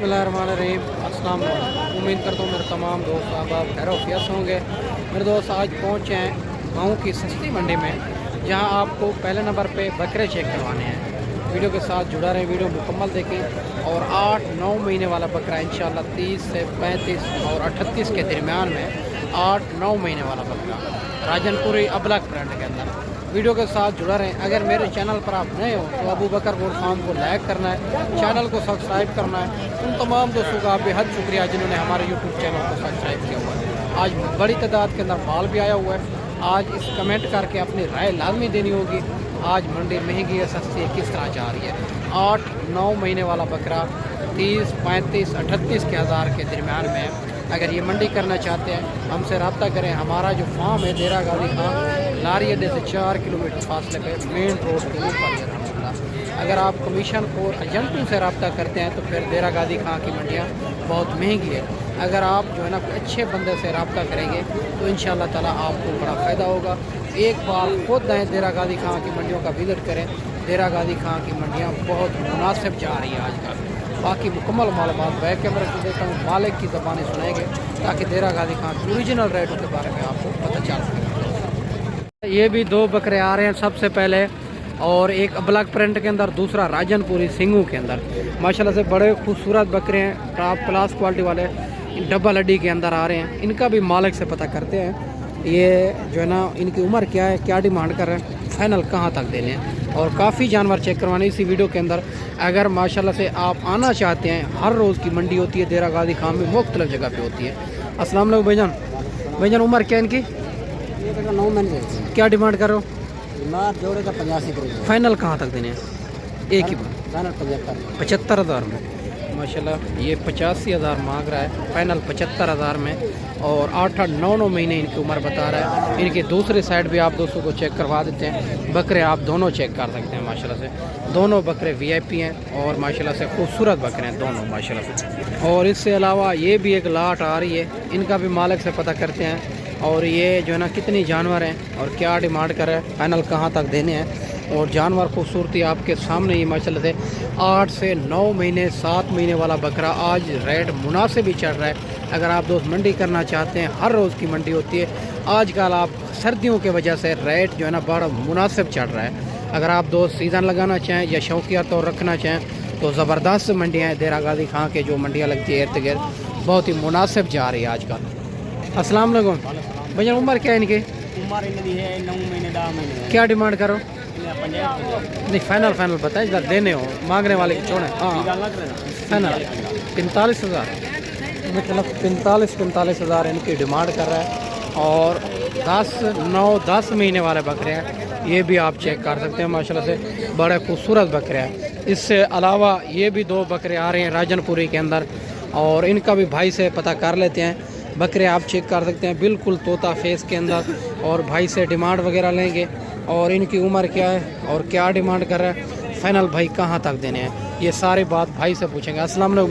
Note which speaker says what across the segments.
Speaker 1: बिस्मिल्लाहिर्रहमानिर्रहीम। अस्सलाम वालेकुम। उम्मीद करता हूँ मेरे तमाम दोस्त अहबाब खैर वफियत से होंगे। मेरे दोस्त आज पहुँचे हैं गाँव की सस्ती मंडी में, जहाँ आपको पहले नंबर पे बकरे चेक करवाने हैं। वीडियो के साथ जुड़ा रहें, वीडियो मुकम्मल देखें। और 8-9 महीने वाला बकरा इंशाल्लाह 30 से 35 और 38 के दरमियान में 8-9 महीने वाला बकरा राजनपुरी अबलग ब्रांड के अंदर। वीडियो के साथ जुड़ा रहें। अगर मेरे चैनल पर आप नए हो तो अबू बकर गोल्ड फार्म को लाइक करना है, चैनल को सब्सक्राइब करना है। उन तमाम दोस्तों का बेहद शुक्रिया जिन्होंने हमारे यूट्यूब चैनल को सब्सक्राइब किया हुआ है। आज बड़ी तादाद के अंदर माल भी आया हुआ है। आज इस कमेंट करके अपनी राय लाजमी देनी होगी। आज मंडी महंगी है सस्ती है, किस तरह जा रही है। 8-9 महीने वाला बकरा 30, 35, 38 के हज़ार के दरमियान में है। अगर ये मंडी करना चाहते हैं हमसे रब्ता करें। हमारा जो फार्म है डेरा गाजी खां लारी अड्डे से 4 किलोमीटर फासले पे मेन रोड के ऊपर है अलहम्दुलिल्लाह। अगर आप कमीशन खोर एजेंटों से रब्ता करते हैं तो फिर डेरा गाजी खां की मंडियाँ बहुत महंगी है। अगर आप जो है ना अच्छे बंदे से रब्ता करेंगे तो इंशाअल्लाह ताला आपको बड़ा फ़ायदा होगा। एक बार खुद आएँ डेरा गाजी खां की मंडियों का विज़िट करें। डेरा गाजी खां की मंडियाँ बहुत मुनासिब जा रही है आजकल। बाकी मुकम्मल मालूमात बैक कैमरे से देता हूँ, मालिक की ज़बानी सुनेंगे ताकि डेरा गाजी खां की ओरिजिनल रेटों के बारे में आपको पता चल सके। ये भी 2 बकरे आ रहे हैं सबसे पहले, और एक अबलग प्रिंट के अंदर, दूसरा राजनपुरी सिंगू के अंदर। माशाल्लाह से बड़े खूबसूरत बकरे हैं, टॉप क्लास क्वालिटी वाले, डबल हड्डी के अंदर आ रहे हैं। इनका भी मालिक से पता करते हैं ये जो है ना इनकी उम्र क्या है, क्या डिमांड कर रहे हैं, फाइनल कहाँ तक देने हैं। और काफ़ी जानवर चेक करवाने इसी वीडियो के अंदर। अगर माशाल्लाह से आप आना चाहते हैं, हर रोज़ की मंडी होती है डेरा गाजी खां में, मुख्तलिफ जगह पे होती है। अस्सलाम वालेकुम भाईजान। भाईजान उम्र क्या इनकी?
Speaker 2: 9 महीने।
Speaker 1: क्या डिमांड कर रहे हो?
Speaker 2: जोड़े का 85
Speaker 1: फाइनल कहाँ तक देने हैं? एक ही बार 75,000 में। माशाल्लाह ये 85,000 मांग रहा है, फाइनल 75,000 में। और 8-9 महीने इनकी उम्र बता रहा है। इनकी दूसरी साइड भी आप दोस्तों को चेक करवा देते हैं। बकरे आप दोनों चेक कर सकते हैं माशाल्लाह से। दोनों बकरे VIP हैं और माशाल्लाह से खूबसूरत बकरे हैं दोनों माशाल्लाह से। और इससे अलावा ये भी एक लाट आ रही है, इनका भी मालिक से पता करते हैं। और ये जो है ना कितनी जानवर हैं और क्या डिमांड कर रहे हैं, फाइनल कहाँ तक देने हैं। और जानवर खूबसूरती आपके सामने ही माशाल्लाह से 8 से 9 महीने 7 महीने वाला बकरा आज रेट मुनासिब ही चल रहा है। अगर आप दोस्त मंडी करना चाहते हैं, हर रोज़ की मंडी होती है आजकल। आप सर्दियों के वजह से रेट जो है ना बड़ा मुनासिब चल रहा है। अगर आप दोस्त सीज़न लगाना चाहें या शौकिया तौर रखना चाहें तो ज़बरदस्त मंडियाँ हैं। डेरा गाजी खां के जो मंडियाँ लगती है इर्द गिर्द बहुत ही मुनासिब जा रही है आजकल। अस्सलाम वालेकुम भैया, उम्र क्या है इनकी?
Speaker 2: उम्र इनकी है 9 महीने 10 महीने।
Speaker 1: क्या डिमांड करो? नहीं फाइनल बताए, इधर देने हो मांगने वाले की छोड़े। हाँ फाइनल 45,000 मतलब 45,000 इनकी डिमांड कर रहा है। और 9-10 महीने वाले बकरे हैं, ये भी आप चेक कर सकते हैं माशाल्लाह से, बड़े खूबसूरत बकरे हैं। इससे अलावा ये भी 2 बकरे आ रहे हैं राजनपुरी के अंदर, और इनका भी भाई से पता कर लेते हैं। बकरे आप चेक कर सकते हैं बिल्कुल तोता फेस के अंदर, और भाई से डिमांड वगैरह लेंगे और इनकी उम्र क्या है और क्या डिमांड कर रहा है, फाइनल भाई कहाँ तक देने हैं, ये सारी बात भाई से पूछेंगे। अस्सलाम वालेकुम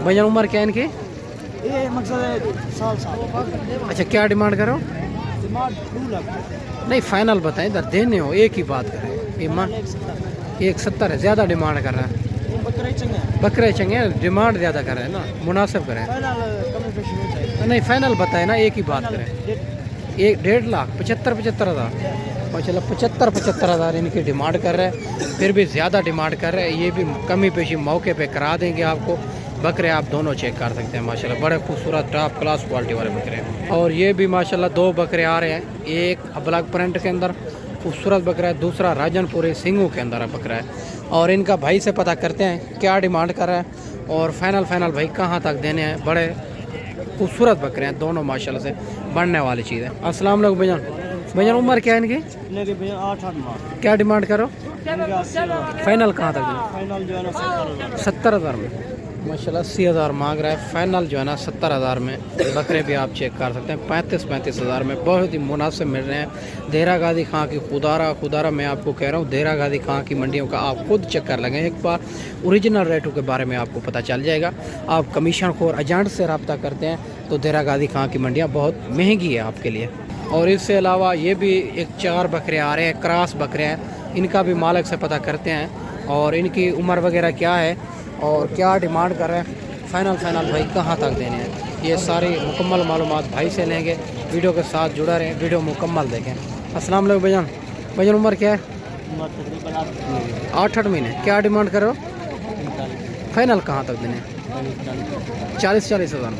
Speaker 1: भाईजान, उम्र क्या है इनकी?
Speaker 2: ये मकसद है साल।
Speaker 1: अच्छा क्या डिमांड करो?
Speaker 2: डिमांड 2 लाख।
Speaker 1: नहीं फाइनल बताएं, इधर देने हो एक ही बात करें। ईमान 170 है, ज़्यादा डिमांड कर रहा है। बकरे चंगे डिमांड ज़्यादा कर रहे हैं ना, मुनासिब करें। नहीं फाइनल बताए ना, एक ही बात करें। 1.5 लाख 75,000 माशाल्लाह 75,000 इनकी डिमांड कर रहा है। फिर भी ज़्यादा डिमांड कर रहे हैं, ये भी कमी पेशी मौके पे करा देंगे आपको। बकरे आप दोनों चेक कर सकते हैं माशाल्लाह, बड़े खूबसूरत टॉप क्लास क्वालिटी वाले बकरे हैं। और ये भी माशाल्लाह 2 बकरे आ रहे हैं, एक अबलग प्रिंट के अंदर खूबसूरत बकरा है, दूसरा राजनपुरी सिंगू के अंदर बकरा है। और इनका भाई से पता करते हैं क्या डिमांड कर रहा है और फाइनल भाई कहाँ तक देने हैं। बड़े खूबसूरत बकरे हैं दोनों माशाल्लाह से, बढ़ने वाली चीज़ है। अस्सलाम वालेकुम भैया, उम्र क्या है इनकी?
Speaker 2: 8 माह।
Speaker 1: क्या डिमांड करो? फाइनल कहाँ तक देने?
Speaker 2: फाइनल जो है ना
Speaker 1: 70,000 में। माशाल्लाह 80,000 मांग रहा है, फाइनल जो है ना 70,000 में। बकरे भी आप चेक कर सकते हैं 35,000 में, बहुत ही मुनासिब मिल रहे हैं। डेरा गाजी खां की खुदारा मैं आपको कह रहा हूँ, डेरा गाजी खां की मंडियों का आप खुद चक्कर लगाएं एक बार, ओरिजिनल रेटों के बारे में आपको पता चल जाएगा। आप कमीशन खोर एजेंट से रब्ता करते हैं तो डेरा गाजी खां की मंडियाँ बहुत महंगी है आपके लिए। और इससे अलावा ये भी एक 4 बकरे आ रहे हैं, क्रॉस बकरे हैं, इनका भी मालिक से पता करते हैं और इनकी उम्र वगैरह क्या है और क्या डिमांड कर रहे हैं, फाइनल भाई कहाँ तक देने हैं, ये सारी मुकम्मल मालूमात भाई से लेंगे। वीडियो के साथ जुड़ा रहें, वीडियो मुकम्मल देखें। अस्सलाम वालेकुम भाईजान। भाईजान उम्र क्या है?
Speaker 2: उम्र तकरीबन
Speaker 1: 8 महीने। क्या डिमांड करो?
Speaker 2: 45
Speaker 1: फाइनल कहाँ तक देने हैं? 40 हज़ार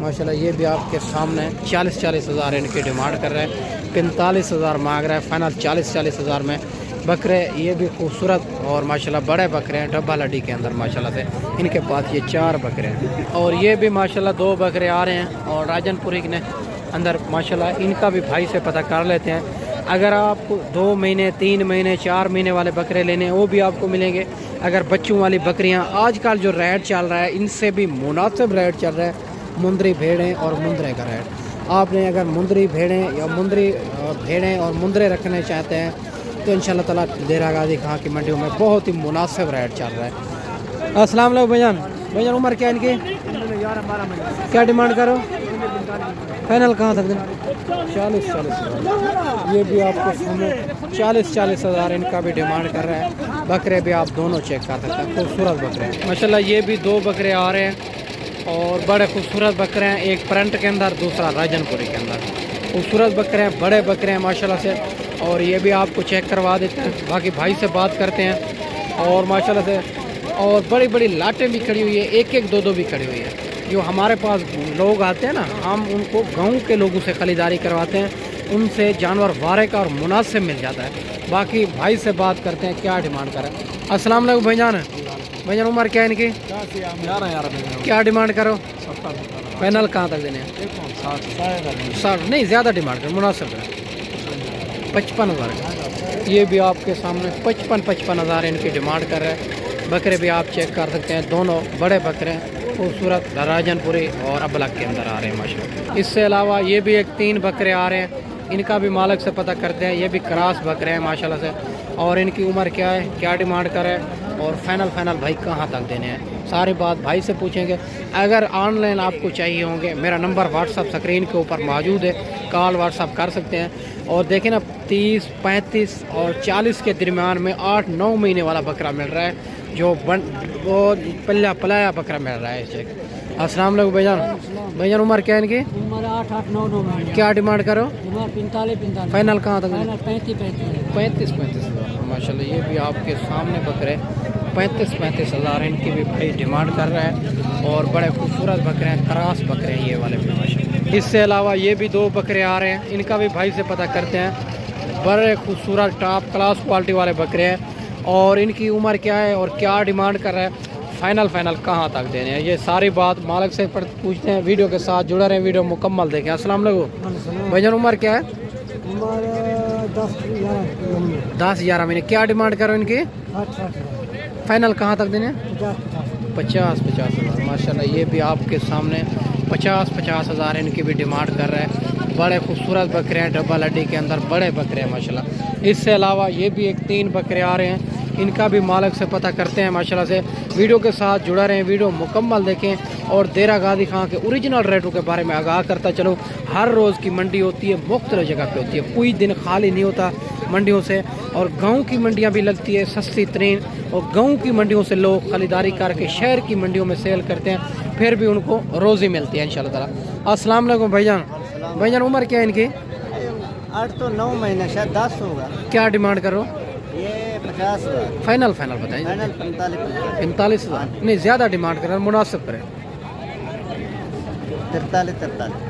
Speaker 1: माशाल्लाह। ये भी आपके सामने 40 हज़ार इनकी डिमांड कर रहे हैं। 45 हज़ार मांग रहा है, फाइनल 40 हज़ार में बकरे। ये भी खूबसूरत और माशाल्लाह बड़े बकरे हैं, डब्बा लड्डी के अंदर माशाल्लाह से। इनके पास ये 4 बकरे हैं और ये भी माशाल्लाह 2 बकरे आ रहे हैं और राजनपुरी ने अंदर माशाल्लाह। इनका भी भाई से पता कर लेते हैं। अगर आपको 2 महीने 3 महीने 4 महीने वाले बकरे लेने हैं वो भी आपको मिलेंगे। अगर बच्चों वाली बकरियां, आजकल जो रेट चल रहा है इनसे भी मुनासिब रेट चल रहा है। मुंदरी भेड़ें और मुंदरे का रेट, आपने अगर मुंदरी भेड़ें या मुंदरी भेड़ें और मुंदरे रखने चाहते हैं तो इंशाल्लाह ताला देरा गाजी खां की मंडियों में बहुत ही मुनासिब रेट चल रहा है। अस्सलाम वालेकुम भाईजान। भाईजान उम्र क्या है इनकी?
Speaker 2: 11-12
Speaker 1: क्या डिमांड करो? फाइनल कहाँ तक देना? 40 हज़ार। ये भी आपको सामने 40 हज़ार इनका भी डिमांड कर रहा है। बकरे भी आप दोनों चेक कर सकते हैं, खूबसूरत बकरे हैं माशाल्लाह। ये भी 2 बकरे आ रहे हैं और बड़े खूबसूरत बकरे हैं। एक प्रिंट के अंदर, दूसरा राजनपुरी के अंदर। खूबसूरत बकरे हैं, बड़े बकरे हैं माशाल्लाह से। और ये भी आपको चेक करवा देते हैं। बाकी भाई से बात करते हैं और माशाल्लाह से। और बड़ी बड़ी लाटें भी खड़ी हुई है, 1-1 2-2 भी खड़ी हुई है। जो हमारे पास लोग आते हैं ना, हम उनको गांव के लोगों से खरीदारी करवाते हैं, उनसे जानवर वारे का और मुनासिब मिल जाता है। बाकी भाई से बात करते हैं क्या डिमांड करें। अस्सलाम वालेकुम भाईजान। भाईजान उम्र क्या है इनकी?
Speaker 2: 11
Speaker 1: क्या डिमांड करो? फाइनल कहाँ तक देने हैं? 60 नहीं, ज़्यादा डिमांड करो, मुनासिब है। 55 हज़ार। ये भी आपके सामने 55 हज़ार इनकी डिमांड कर रहे हैं। बकरे भी आप चेक कर सकते हैं, दोनों बड़े बकरे हैं, खूबसूरत राजनपुरी और अबलग के अंदर आ रहे हैं माशाल्लाह। इससे अलावा ये भी 3 बकरे आ रहे हैं, इनका भी मालिक से पता करते हैं। ये भी क्रॉस बकरे हैं माशाल्लाह से। और इनकी उम्र क्या है, क्या डिमांड करें और फाइनल भाई कहाँ तक देने हैं, सारी बात भाई से पूछेंगे। अगर ऑनलाइन आपको चाहिए होंगे, मेरा नंबर व्हाट्सअप स्क्रीन के ऊपर मौजूद है, कॉल व्हाट्सअप कर सकते हैं। और देखें ना, 30, 35 और 40 के दरमियान में 8-9 महीने वाला बकरा मिल रहा है, जो वो पलाया बकरा मिल रहा है इसे। अस्सलाम वालेकुम भाईजान। भाईजान उम्र क्या है इनकी?
Speaker 2: उम्र 8-9 महीने।
Speaker 1: क्या डिमांड करो?
Speaker 2: 45
Speaker 1: फाइनल कहाँ तक?
Speaker 2: 35
Speaker 1: हज़ार माशाल्लाह। ये भी आपके सामने बकरे 35 हज़ार इनकी भी भाई डिमांड कर रहा है। और बड़े खूबसूरत बकरे हैं, क्रॉस बकरे हैं ये वाले भी माशाल्लाह। इससे अलावा ये भी 2 बकरे आ रहे हैं, इनका भी भाई से पता करते हैं। बड़े खूबसूरत टॉप क्लास क्वालिटी वाले बकरे हैं। और इनकी उम्र क्या है और क्या डिमांड कर रहा है, फाइनल कहाँ तक देने हैं, ये सारी बात मालिक से पूछते हैं। वीडियो के साथ जुड़े रहें, वीडियो मुकम्मल देखें। अस्सलाम वालेकुम। भाईजान उम्र क्या है? 10-11 महीने। क्या डिमांड करो इनकी? फाइनल कहाँ तक देने? 50 हज़ार माशाल्लाह। ये भी आपके सामने 50 हज़ार इनकी भी डिमांड कर रहा है। बड़े खूबसूरत बकरे हैं, डब्बा लड्डी के अंदर बड़े बकरे हैं माशाल्लाह। इससे अलावा ये भी 3 बकरे आ रहे हैं, इनका भी मालिक से पता करते हैं माशाल्लाह से। वीडियो के साथ जुड़ा रहें, वीडियो मुकम्मल देखें। और देरा गाजी खां के ओरिजिनल रेटों के बारे में आगाह करता चलो। हर रोज़ की मंडी होती है, मुख्तलिफ जगह पे होती है, कोई दिन खाली नहीं होता मंडियों से। और गांव की मंडियां भी लगती है सस्ती तरीन, और गांव की मंडियों से लोग खरीदारी करके शहर की मंडियों में सेल करते हैं, फिर भी उनको रोज़ी मिलती है इंशाल्लाह ताला। अस्सलाम वालेकुम भाईजान। भाईजान उम्र क्या है इनकी?
Speaker 2: 8 तो 9 महीने, शायद 10 होगा।
Speaker 1: क्या डिमांड करो?
Speaker 2: ये 50 हज़ार।
Speaker 1: फाइनल बताइए।
Speaker 2: फाइनल
Speaker 1: 45 हज़ार नहीं, ज़्यादा डिमांड करें, मुनासिब करें।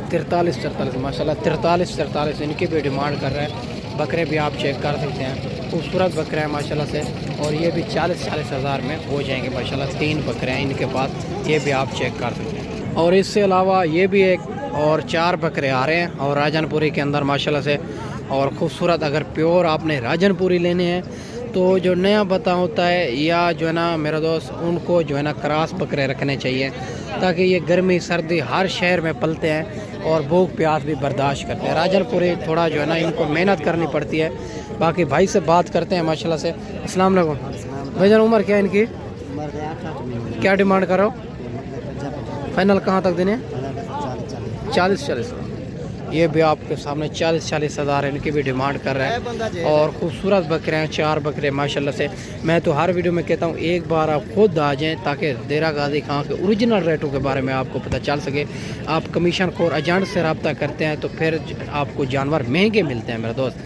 Speaker 1: 43 माशाल्लाह। 43 इनकी भी डिमांड कर रहे हैं। बकरे भी आप चेक कर सकते हैं, खूबसूरत बकरे हैं माशाल्लाह से। और ये भी 40 हज़ार में हो जाएंगे माशाल्लाह। 3 बकरे हैं इनके पास, ये भी आप चेक कर सकते हैं। और इससे अलावा ये भी 1 और 4 बकरे आ रहे हैं और राजनपुरी के अंदर माशाल्लाह से। और ख़ूबसूरत, अगर प्योर आपने राजनपुरी लेने हैं तो जो नया बता होता है, या जो है ना मेरा दोस्त, उनको जो है ना क्रॉस बकरे रखने चाहिए, ताकि ये गर्मी सर्दी हर शहर में पलते हैं और भूख प्यास भी बर्दाश्त करते हैं। राजनपुरी थोड़ा जो है ना इनको मेहनत करनी पड़ती है। बाकी भाई से बात करते हैं माशाल्लाह से। अस्सलाम वालेकुम। भाईजान उम्र क्या है इनकी? क्या डिमांड करो? फाइनल कहाँ तक देने? 40 हज़ार ये भी आपके सामने 40-40 हज़ार इनकी भी डिमांड कर रहे हैं। और खूबसूरत बकरे हैं, 4 बकरे माशाल्लाह से। मैं तो हर वीडियो में कहता हूँ एक बार आप खुद आ जाएं ताकि देरा गाजी खां के ओरिजिनल रेटों के बारे में आपको पता चल सके। आप कमीशन खोर एजेंट से रब्ता करते हैं तो फिर आपको जानवर महंगे मिलते हैं मेरे दोस्त।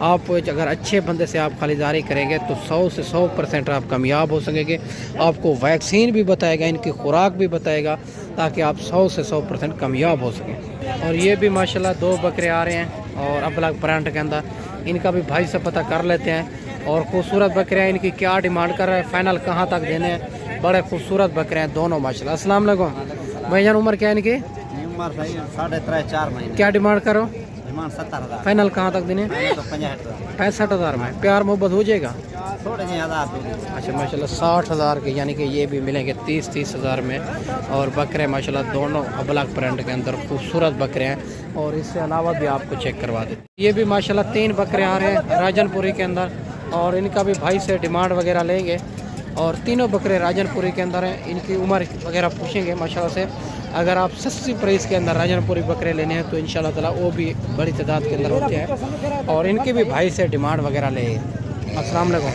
Speaker 1: आप अगर अच्छे बंदे से आप खरीदारी करेंगे तो 100 से 100% आप कामयाब हो सकेंगे। आपको वैक्सीन भी बताएगा, इनकी खुराक भी बताएगा ताकि आप 100 से 100% कामयाब हो सकें। और ये भी माशाल्लाह 2 बकरे आ रहे हैं और अलग ब्रांड के अंदर, इनका भी भाई से पता कर लेते हैं। और खूबसूरत बकरे हैं, इनकी क्या डिमांड कर रहे हैं, फाइनल कहाँ तक देने हैं। बड़े खूबसूरत बकरे हैं दोनों माशाल्लाह। अस्सलाम वालेकुम भाईजान, उम्र क्या है इनकी?
Speaker 2: उम्र सही 3.5-4 महीने।
Speaker 1: क्या डिमांड करो?
Speaker 2: डिमांड 70,000।
Speaker 1: फाइनल कहाँ तक देने? 65,000 में प्यार मोहब्बत हो जाएगा?
Speaker 2: थोड़े ज़्यादा।
Speaker 1: अच्छा माशाल्लाह 60,000 के, यानी कि ये भी मिलेंगे 30-30 हज़ार में। और बकरे माशाल्लाह दोनों अबलग ब्रांड के अंदर खूबसूरत बकरे हैं। और इससे अलावा भी आपको चेक करवा दें। ये भी माशाल्लाह 3 बकरे आ रहे हैं राजनपुरी के अंदर, और इनका भी भाई से डिमांड वगैरह लेंगे। और तीनों बकरे राजनपुरी के अंदर हैं, इनकी उम्र वगैरह पूछेंगे माशाल्लाह से। अगर आप सस्ती प्राइस के अंदर राजनपुरी बकरे लेने हैं तो इंशाल्लाह ताला वो भी बड़ी तादाद के अंदर होते हैं। और इनके भी भाई से डिमांड वगैरह ले। अस्सलाम वालेकुम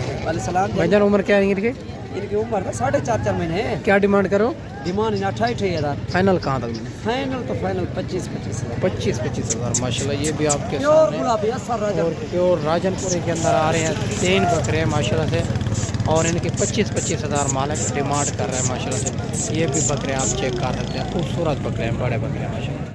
Speaker 1: भाईजान, उम्र क्या है इनकी?
Speaker 2: इनकी उम्र 4.5-4 महीने है।
Speaker 1: क्या डिमांड करो?
Speaker 2: डिमांड 28,000।
Speaker 1: फाइनल कहाँ तक मिले?
Speaker 2: फाइनल तो फाइनल 25-25
Speaker 1: 25-25 माशाल्लाह। ये भी आपके
Speaker 2: प्योर
Speaker 1: सामने और प्योर राजनपुरी के अंदर आ रहे हैं 3 बकरे माशाल्लाह से। और इनके 25-25 हज़ार मालिक डिमांड कर रहे हैं माशाल्लाह से। ये भी बकरे आप चेक कर सकते हैं, खूबसूरत बकरे हैं, बड़े बकरे हैं माशाल्लाह।